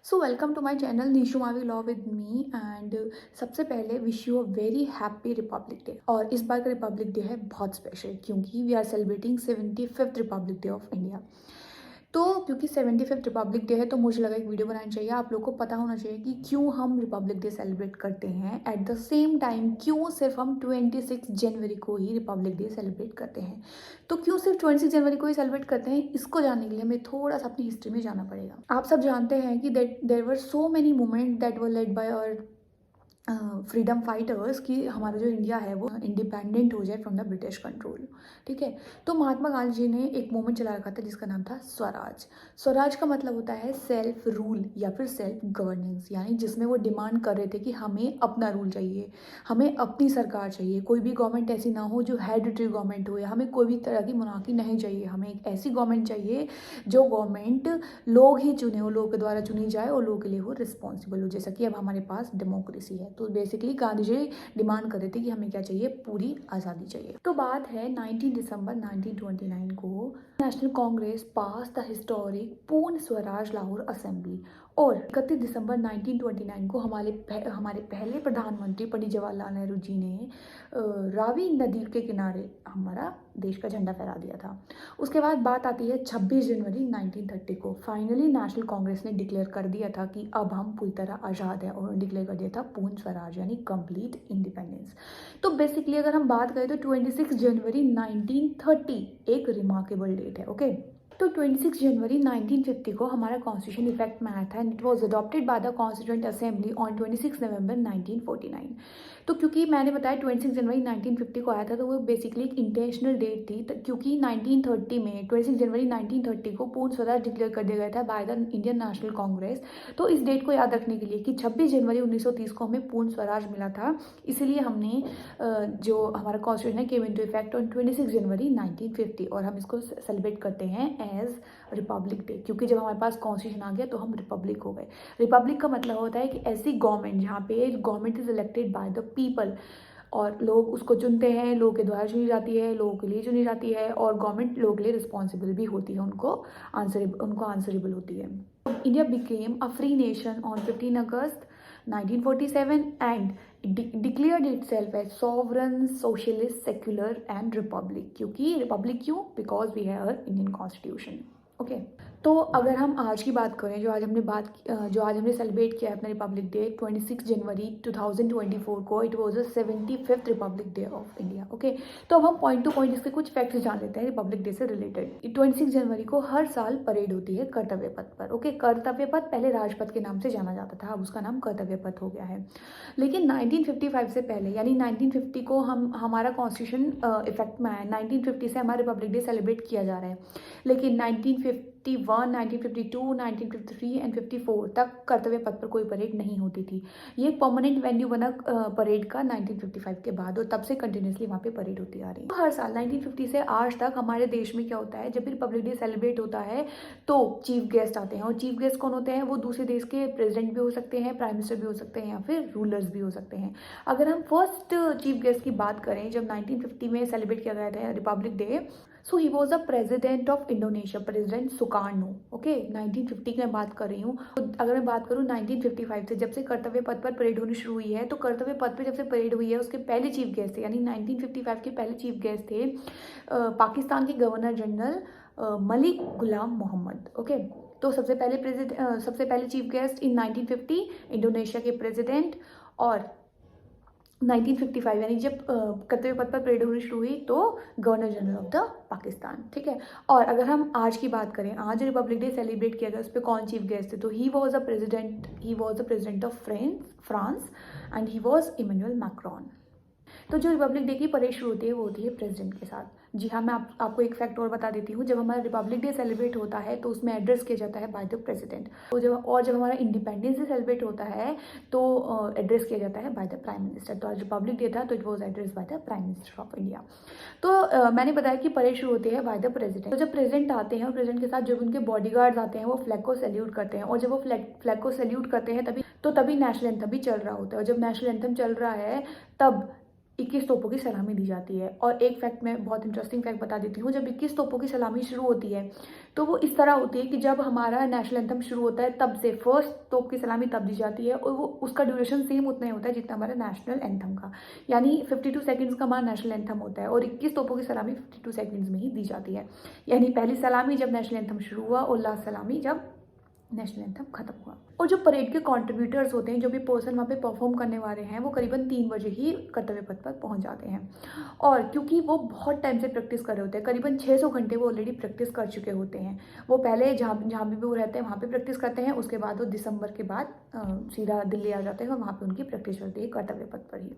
So welcome to my channel Nishu Mavi law with me and सबसे पहले wish you a very happy republic day. और इस बार का Republic day है बहुत स्पेशल क्योंकि we are celebrating 75th republic day of India. तो क्योंकि 75th रिपब्लिक डे है तो मुझे लगा एक वीडियो बनानी चाहिए। आप लोग को पता होना चाहिए कि क्यों हम रिपब्लिक डे सेलिब्रेट करते हैं। एट द सेम टाइम क्यों सिर्फ हम 26 जनवरी को ही रिपब्लिक डे सेलिब्रेट करते हैं। तो क्यों सिर्फ 26 जनवरी को ही सेलिब्रेट करते हैं, इसको जानने के लिए हमें थोड़ा सा अपनी हिस्ट्री में जाना पड़ेगा। आप सब जानते हैं कि there were so many movement that were led by our freedom fighters कि हमारा जो इंडिया है वो इंडिपेंडेंट हो जाए फ्रॉम द ब्रिटिश कंट्रोल। ठीक है, तो महात्मा गांधी जी ने एक मूवमेंट चला रखा था जिसका नाम था स्वराज। स्वराज का मतलब होता है सेल्फ रूल या फिर सेल्फ गवर्नेंस, यानी जिसमें वो डिमांड कर रहे थे कि हमें अपना रूल चाहिए, हमें अपनी सरकार चाहिए, कोई भी गवर्नमेंट ऐसी ना हो जो हेरिडिटरी गवर्नमेंट हो, या हमें कोई भी तरह की मोनार्की नहीं चाहिए। हमें एक ऐसी गवर्नमेंट चाहिए जो गवर्नमेंट लोग ही चुने हो, लोग के द्वारा चुनी जाए और लोगों के लिए वो रिस्पॉन्सिबल हो, जैसा कि अब हमारे पास डेमोक्रेसी है। तो बेसिकली गांधी जी डिमांड कर रहे थे कि हमें क्या चाहिए, पूरी आज़ादी चाहिए। तो बात है 19 दिसंबर 1929 को national Congress pass the historic पूर्ण स्वराज लाहौर असेंबली। और 31 दिसंबर 1929 को हमारे पहले प्रधानमंत्री पंडित जवाहरलाल नेहरू जी ने रावी नदी के किनारे हमारा देश का झंडा फहरा दिया था। उसके बाद बात आती है 26 जनवरी 1930 को। फाइनली नेशनल कांग्रेस ने डिक्लेयर कर दिया था कि अब हम पूरी तरह आज़ाद हैं, और डिक्लेयर कर दिया था पूर्ण स्वराज यानी कंप्लीट इंडिपेंडेंस। तो बेसिकली अगर हम बात करें तो 26 जनवरी 1930 एक रिमार्केबल डेट है। ओके, तो 26 जनवरी 1950 को हमारा कॉन्स्टिट्यूशन इफेक्ट में आया था and it was adopted by the constituent assembly on 26 नवंबर 1949। तो क्योंकि मैंने बताया 26 जनवरी 1950 को आया था, तो वो बेसिकली एक इंटेंशनल डेट थी। क्योंकि 1930 में 26 जनवरी 1930 को पूर्ण स्वराज डिक्लेयर कर दिया गया था by the Indian national Congress. तो इस डेट को याद रखने के लिए कि 26 जनवरी 1930 को हमें पूर्ण स्वराज मिला था, इसीलिए हमने जो हमारा कॉन्स्टिट्यूशन है केम इनटू इफेक्ट ऑन 26 जनवरी 1950, और हम इसको सेलिब्रेट करते हैं एज रिपब्लिक डे। क्योंकि जब हमारे पास कॉन्स्टिट्यूशन आ गया तो हम रिपब्लिक हो गए। रिपब्लिक का मतलब होता है कि ऐसी गवर्नमेंट जहाँ पे government is elected by the people, और लोग उसको चुनते हैं, लोगों के द्वारा चुनी जाती है, लोगों के लिए चुनी जाती है, और गवर्नमेंट लोगों के लिए रिस्पॉन्सिबल भी होती है, उनको आंसरेबल होती है। India became a free nation on 15 August 1947 and declared itself as sovereign, socialist, secular and republic। क्योंकि रिपब्लिक क्यों? Because we have Indian constitution. Okay, तो अगर हम आज की बात करें, जो आज हमने सेलिब्रेट किया है अपना रिपब्लिक डे 26 जनवरी 2024 को, it was 75th republic day of India. Okay, तो अब हम पॉइंट टू पॉइंट इसके कुछ फैक्ट्स जान लेते हैं रिपब्लिक डे से रिलेटेड। 26 जनवरी को हर साल परेड होती है कर्तव्य पथ पर। ओके, कर्तव्य पथ पहले राजपथ के नाम से जाना जाता था, अब उसका नाम कर्तव्य पथ हो गया है। लेकिन 1955 से पहले यानी 1950 को हमारा कॉन्स्टिट्यूशन इफेक्ट में आया। 1950 से हमारा रिपब्लिक डे सेलिब्रेट किया जा रहा है, लेकिन 1951, 1952, 1953 एंड 54 तक कर्तव्य पथ पर कोई परेड नहीं होती थी। ये परमानेंट वेन्यू बना परेड का 1955 के बाद, और तब से कंटिन्यूसली वहाँ पे परेड होती आ रही है। हर साल 1950 से आज तक हमारे देश में क्या होता है, जब भी रिपब्लिक डे सेलिब्रेट होता है तो चीफ गेस्ट आते हैं। और चीफ गेस्ट कौन होते हैं? वो दूसरे देश के प्रेसिडेंट भी हो सकते हैं, प्राइम मिनिस्टर भी हो सकते हैं, या फिर रूलर्स भी हो सकते हैं। अगर हम फर्स्ट चीफ गेस्ट की बात करें, जब 1950 में सेलिब्रेट किया गया था Republic day, so he was a president of Indonesia, president Sukarno. Okay, 1950 की मैं बात कर रही हूँ। तो अगर मैं बात करूँ 1955 से, जब से कर्तव्य पथ पर परेड होनी शुरू हुई है, तो कर्तव्य पथ पर जब से परेड हुई है उसके पहले चीफ गेस्ट थे, यानी 1955 के पहले चीफ गेस्ट थे पाकिस्तान के गवर्नर जनरल मलिक गुलाम मोहम्मद। ओके, तो सबसे पहले चीफ गेस्ट इन 1950 इंडोनेशिया के प्रेसिडेंट, और 1955 यानी जब कर्तव्य पथ पर परेड होनी शुरू हुई तो governor general of the Pakistan. ठीक है, और अगर हम आज की बात करें, आज रिपब्लिक डे सेलिब्रेट किया गया, उस पर कौन चीफ गेस्ट थे? तो he was the president of France and he was Emmanuel Macron. तो जो रिपब्लिक डे की परेड शुरू होती है वो होती है प्रेसिडेंट के साथ। जी हाँ, मैं आपको एक फैक्ट और बता देती हूँ। जब हमारा रिपब्लिक डे सेलिब्रेट होता है तो उसमें एड्रेस किया जाता है बाय द प्रेसिडेंट। तो जब हमारा इंडिपेंडेंस डे सेलिब्रेट होता है तो एड्रेस किया जाता है बाय द प्राइम मिनिस्टर। तो आज रिपब्लिक डे था तो it was address by the prime minister of India. तो मैंने बताया कि परेड शुरू होती है बाय द प्रेसिडेंट। तो जब प्रेसिडेंट आते हैं और प्रेसिडेंट के साथ जो उनके बॉडीगार्ड्स आते हैं वो फ्लैग को सैल्यूट करते हैं, और जब वो फ्लैग को सैल्यूट करते हैं तभी नेशनल एंथम भी चल रहा होता है। और जब नेशनल एंथम चल रहा है तब 21 तोपों की सलामी दी जाती है। और एक फैक्ट मैं बहुत इंटरेस्टिंग फैक्ट बता देती हूँ, जब 21 तोपों की सलामी शुरू होती है तो वो इस तरह होती है कि जब हमारा नेशनल एंथम शुरू होता है तब से फर्स्ट तोप की सलामी तब दी जाती है, और वो उसका ड्यूरेशन सेम उतना ही होता है जितना हमारा नेशनल एंथम का, यानी 52 सेकंड्स का हमारा नेशनल एंथम होता है और 21 तोपों की सलामी 52 सेकंड्स में ही दी जाती है। यानी पहली सलामी जब नेशनल एंथम शुरू हुआ और लास्ट सलामी जब नेशनल एंथम खत्म हुआ। और जो परेड के कंट्रीब्यूटर्स होते हैं, जो भी पर्सन वहाँ पे परफॉर्म करने वाले हैं, वो करीबन 3 बजे ही कर्तव्य पथ पर पहुँच जाते हैं। और क्योंकि वो बहुत टाइम से प्रैक्टिस कर रहे होते हैं, करीबन 600 घंटे वो ऑलरेडी प्रैक्टिस कर चुके होते हैं। वो पहले जहाँ जहाँ भी वो रहते हैं वहाँ पे प्रैक्टिस करते हैं, उसके बाद वो दिसंबर के बाद सीधा दिल्ली आ जाते हैं और वहाँ पे उनकी प्रैक्टिस चलती है कर्तव्य पथ पर ही।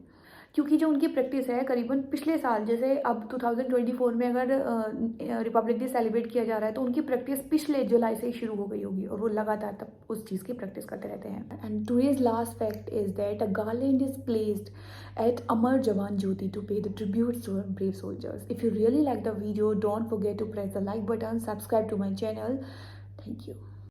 क्योंकि जो उनकी प्रैक्टिस है करीबन पिछले साल, जैसे अब 2024 में अगर रिपब्लिक डे सेलिब्रेट किया जा रहा है तो उनकी प्रैक्टिस पिछले जुलाई से ही शुरू हो गई होगी और वो लगातार तब उस चीज़ की प्रैक्टिस करते रहते हैं। And today's last fact is that a garland is placed at Amar Jawan Jyoti to pay the tributes to our brave soldiers. If you really like the video, don't forget to press the like button, subscribe to my channel. Thank you.